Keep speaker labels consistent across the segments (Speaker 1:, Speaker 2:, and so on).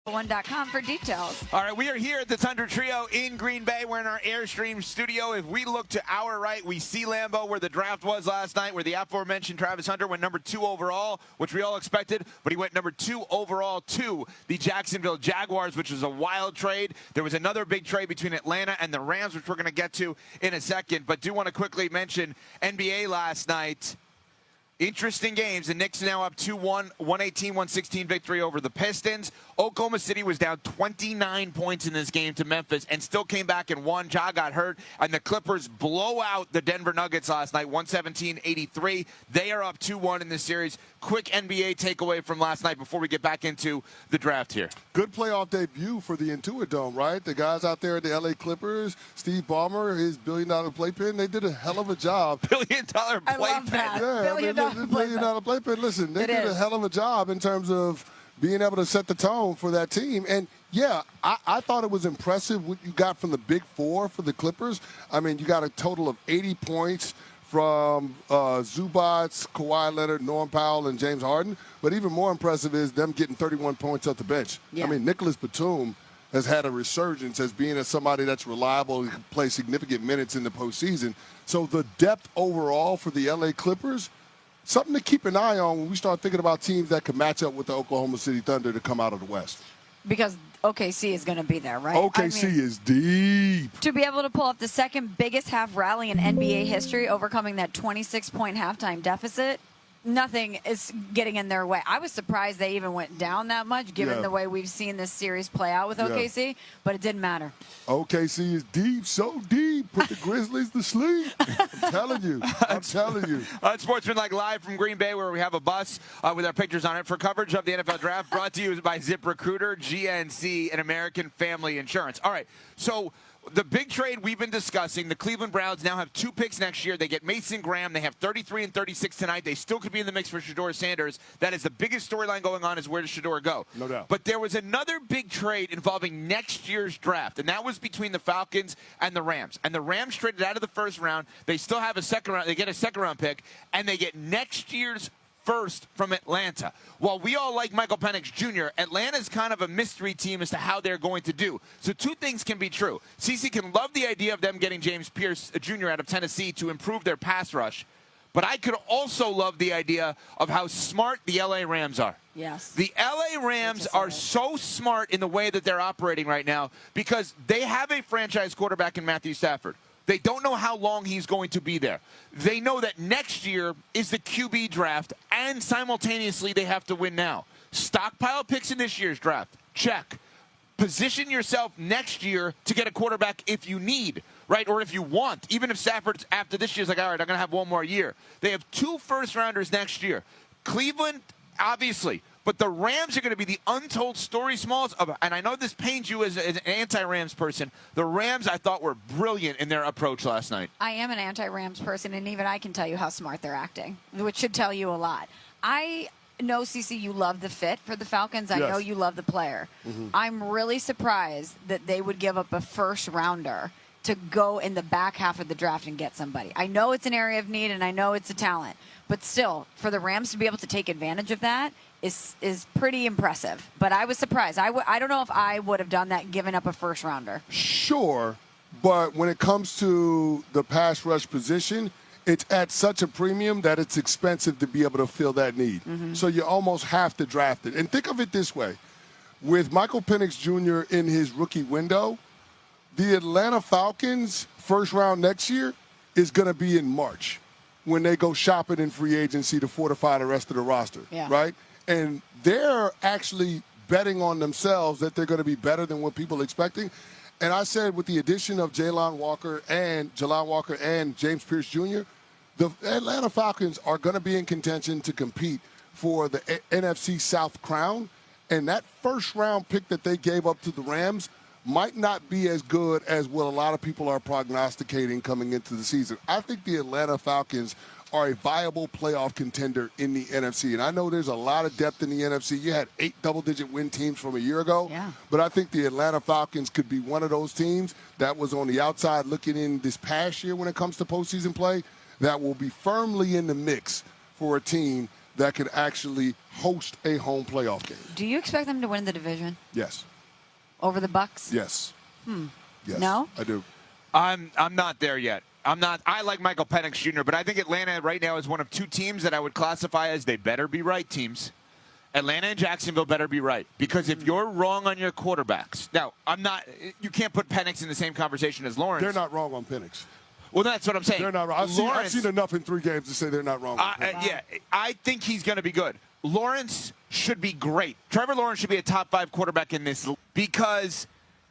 Speaker 1: 1.com for details.
Speaker 2: All right, we are here at the Thunder Trio in Green Bay. We're in our Airstream studio. If we look to our right, we see Lambeau, where the draft was last night, where the aforementioned Travis Hunter went number 2 overall, which we all expected, but he went number 2 overall to the Jacksonville Jaguars, which was a wild trade. There was another big trade between Atlanta and the Rams, which we're going to get to in a second, but do want to quickly mention NBA last night. Interesting games. The Knicks are now up 2-1, 118-116 victory over the Pistons. Oklahoma City was down 29 points in this game to Memphis and still came back and won. Ja got hurt, and the Clippers blow out the Denver Nuggets last night, 117-83. They are up 2-1 in this series. Quick NBA takeaway from last night before we get back into the draft here.
Speaker 3: Good playoff debut for the Intuit Dome, right? The guys out there at the LA Clippers, Steve Ballmer, his billion-dollar playpen, they did a hell of a job.
Speaker 2: Billion-dollar playpen.
Speaker 1: I love that.
Speaker 3: Yeah, billion-dollar playpen. Listen, they did a hell of a job in terms of being able to set the tone for that team. And, yeah, I thought it was impressive what you got from the Big Four for the Clippers. I mean, you got a total of 80 points from Zubats, Kawhi Leonard, Norm Powell, and James Harden. But even more impressive is them getting 31 points off the bench. Yeah. I mean, Nicholas Batum has had a resurgence as being somebody that's reliable and can play significant minutes in the postseason. So the depth overall for the L.A. Clippers, something to keep an eye on when we start thinking about teams that can match up with the Oklahoma City Thunder to come out of the West.
Speaker 1: Because OKC is going to be there, right?
Speaker 3: OKC is deep.
Speaker 1: To be able to pull off the second biggest half rally in NBA history, overcoming that 26-point halftime deficit, nothing is getting in their way. I was surprised they even went down that much, given the way we've seen this series play out with OKC, but it didn't matter. OKC
Speaker 3: is deep, so deep. Put the Grizzlies to sleep. I'm telling you.
Speaker 2: Sportsman live from Green Bay, where we have a bus with our pictures on it for coverage of the NFL Draft, brought to you by ZipRecruiter, GNC, and American Family Insurance. All right, so the big trade we've been discussing, the Cleveland Browns now have 2 picks next year. They get Mason Graham. They have 33 and 36 tonight. They still could be in the mix for Shedeur Sanders. That is the biggest storyline going on, is where does Shedeur go?
Speaker 3: No doubt.
Speaker 2: But there was another big trade involving next year's draft, and that was between the Falcons and the Rams. And the Rams traded out of the first round. They still have a second round. They get a second-round pick, and they get next year's first from Atlanta. While we all like Michael Penix Jr., Atlanta's kind of a mystery team as to how they're going to do. So 2 things can be true. CeCe can love the idea of them getting James Pierce Jr. out of Tennessee to improve their pass rush, but I could also love the idea of how smart the LA Rams are.
Speaker 1: Yes.
Speaker 2: The LA Rams are so smart in the way that they're operating right now because they have a franchise quarterback in Matthew Stafford. They don't know how long he's going to be there. They know that next year is the QB draft, and simultaneously they have to win now. Stockpile picks in this year's draft. Check. Position yourself next year to get a quarterback if you need, right, or if you want. Even if Stafford's after this year's like, all right, I'm going to have 1 more year. They have 2 first-rounders next year. Cleveland, obviously. But the Rams are going to be the untold story, Smalls. And I know this pains you as an anti-Rams person. The Rams, I thought, were brilliant in their approach last night.
Speaker 1: I am an anti-Rams person, and even I can tell you how smart they're acting, which should tell you a lot. I know, CeCe, you love the fit for the Falcons. I know you love the player. Mm-hmm. I'm really surprised that they would give up a first-rounder to go in the back half of the draft and get somebody. I know it's an area of need, and I know it's a talent. But still, for the Rams to be able to take advantage of that is pretty impressive. But I was surprised. I don't know if I would have done that, given up a first-rounder.
Speaker 3: Sure, but when it comes to the pass rush position, it's at such a premium that it's expensive to be able to fill that need. Mm-hmm. So you almost have to draft it. And think of it this way. With Michael Penix Jr. in his rookie window, the Atlanta Falcons' first round next year is going to be in March when they go shopping in free agency to fortify the rest of the roster, right? And they're actually betting on themselves that they're going to be better than what people are expecting. And I said with the addition of Jalon Walker and James Pierce Jr., the Atlanta Falcons are going to be in contention to compete for the NFC South crown. And that first-round pick that they gave up to the Rams might not be as good as what a lot of people are prognosticating coming into the season. I think the Atlanta Falcons are a viable playoff contender in the NFC. And I know there's a lot of depth in the NFC. You had 8 double-digit win teams from a year ago.
Speaker 1: Yeah.
Speaker 3: But I think the Atlanta Falcons could be one of those teams that was on the outside looking in this past year when it comes to postseason play that will be firmly in the mix for a team that can actually host a home playoff game.
Speaker 1: Do you expect them to win the division?
Speaker 3: Yes.
Speaker 1: Over the Bucks?
Speaker 3: Yes. Yes.
Speaker 1: No?
Speaker 3: I do.
Speaker 2: I'm not there yet. I like Michael Penix Jr., but I think Atlanta right now is one of two teams that I would classify as they better be right teams. Atlanta and Jacksonville better be right. Because if you're wrong on your quarterbacks, now, you can't put Penix in the same conversation as Lawrence.
Speaker 3: They're not wrong on Penix.
Speaker 2: Well, that's what I'm saying.
Speaker 3: They're not wrong. I've seen enough in 3 games to say they're not wrong.
Speaker 2: Yeah, I think he's going to be good. Lawrence should be great. Trevor Lawrence should be a top 5 quarterback in this because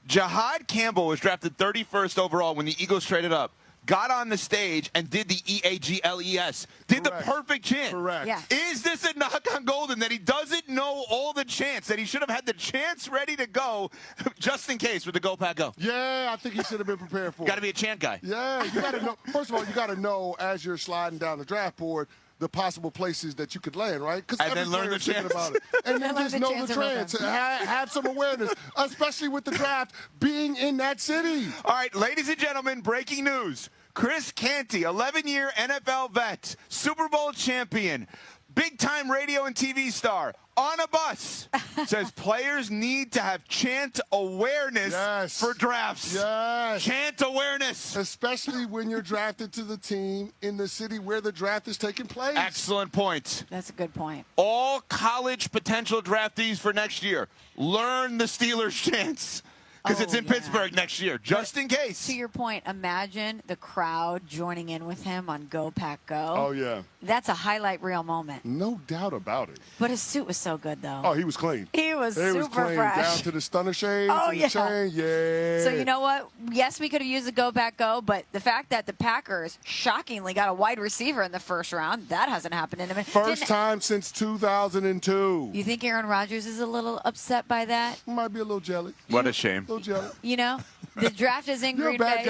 Speaker 2: Jahad Campbell was drafted 31st overall when the Eagles traded up, got on the stage and did the EAGLES, did
Speaker 3: Correct.
Speaker 2: the perfect chant.
Speaker 3: Correct.
Speaker 1: Yeah.
Speaker 2: Is this a knock on Golden that he doesn't know all the chants, that he should have had the chants ready to go just in case with the Go Pack Go?
Speaker 3: Yeah, I think he should have been prepared for it.
Speaker 2: Got to be a chant guy.
Speaker 3: Yeah, you got to know. First of all, you got to know as you're sliding down the draft board the possible places that you could land, right?
Speaker 2: And then learn the chants.
Speaker 3: About it. And then
Speaker 1: Learn
Speaker 3: just
Speaker 1: the
Speaker 3: know
Speaker 1: chants
Speaker 3: the
Speaker 1: and
Speaker 3: trends. Have some awareness, especially with the draft being in that city.
Speaker 2: All right, ladies and gentlemen, breaking news. Chris Canty, 11-year NFL vet, Super Bowl champion, big-time radio and TV star, on a bus, says players need to have chant awareness for drafts.
Speaker 3: Yes.
Speaker 2: Chant awareness.
Speaker 3: Especially when you're drafted to the team in the city where the draft is taking place.
Speaker 2: Excellent point.
Speaker 1: That's a good point.
Speaker 2: All college potential draftees for next year, learn the Steelers chants. Because it's in Pittsburgh next year, just in case.
Speaker 1: To your point, imagine the crowd joining in with him on Go Pack Go.
Speaker 3: Oh, yeah.
Speaker 1: That's a highlight reel moment.
Speaker 3: No doubt about it.
Speaker 1: But his suit was so good, though.
Speaker 3: Oh, he was clean.
Speaker 1: He was super
Speaker 3: clean.
Speaker 1: fresh.
Speaker 3: Down to the stunner shades
Speaker 1: Oh,
Speaker 3: and
Speaker 1: yeah.
Speaker 3: the chain. Yeah.
Speaker 1: So you know what? Yes, we could have used the Go Pack Go, but the fact that the Packers shockingly got a wide receiver in the first round, that hasn't happened in a minute.
Speaker 3: First time since 2002.
Speaker 1: You think Aaron Rodgers is a little upset by that?
Speaker 3: Might be a little jelly.
Speaker 2: What a shame.
Speaker 3: A little jelly.
Speaker 1: You know, the draft is in
Speaker 3: You're a
Speaker 1: Green
Speaker 3: bad
Speaker 1: Bay.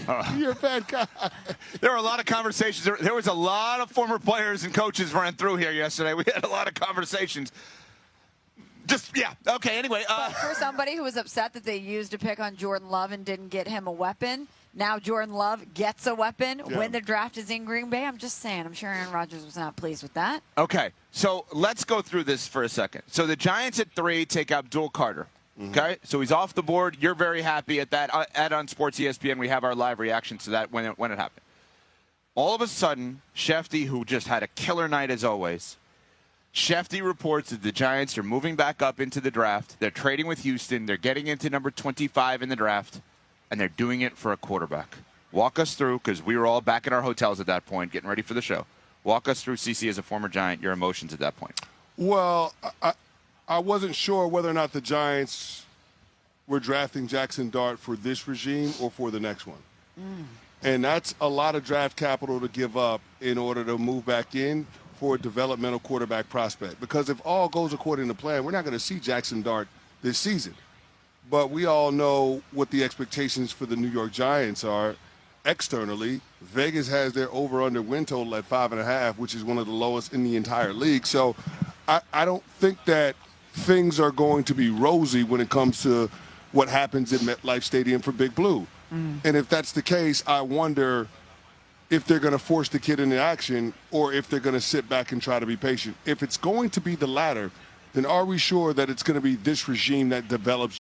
Speaker 3: guy. You're a bad guy.
Speaker 2: There were a lot of conversations. There was a lot of former players and coaches ran through here yesterday. We had a lot of conversations. Anyway.
Speaker 1: But for somebody who was upset that they used a pick on Jordan Love and didn't get him a weapon, now Jordan Love gets a weapon when the draft is in Green Bay. I'm just saying, I'm sure Aaron Rodgers was not pleased with that.
Speaker 2: Okay, so let's go through this for a second. So the Giants at 3 take Abdul Carter. Okay, so he's off the board. You're very happy at that. On Sports ESPN, we have our live reactions to that when it happened. All of a sudden, Shefty, who just had a killer night as always, Shefty reports that the Giants are moving back up into the draft. They're trading with Houston. They're getting into number 25 in the draft, and they're doing it for a quarterback. Walk us through, because we were all back in our hotels at that point, getting ready for the show. Walk us through, CC, as a former Giant, your emotions at that point.
Speaker 3: Well, I wasn't sure whether or not the Giants were drafting Jackson Dart for this regime or for the next one. And that's a lot of draft capital to give up in order to move back in for a developmental quarterback prospect. Because if all goes according to plan, we're not going to see Jackson Dart this season. But we all know what the expectations for the New York Giants are externally. Vegas has their over-under win total at 5.5, which is one of the lowest in the entire league. So I don't think that things are going to be rosy when it comes to what happens at MetLife Stadium for Big Blue. And if that's the case, I wonder if they're going to force the kid into action or if they're going to sit back and try to be patient. If it's going to be the latter, then are we sure that it's going to be this regime that develops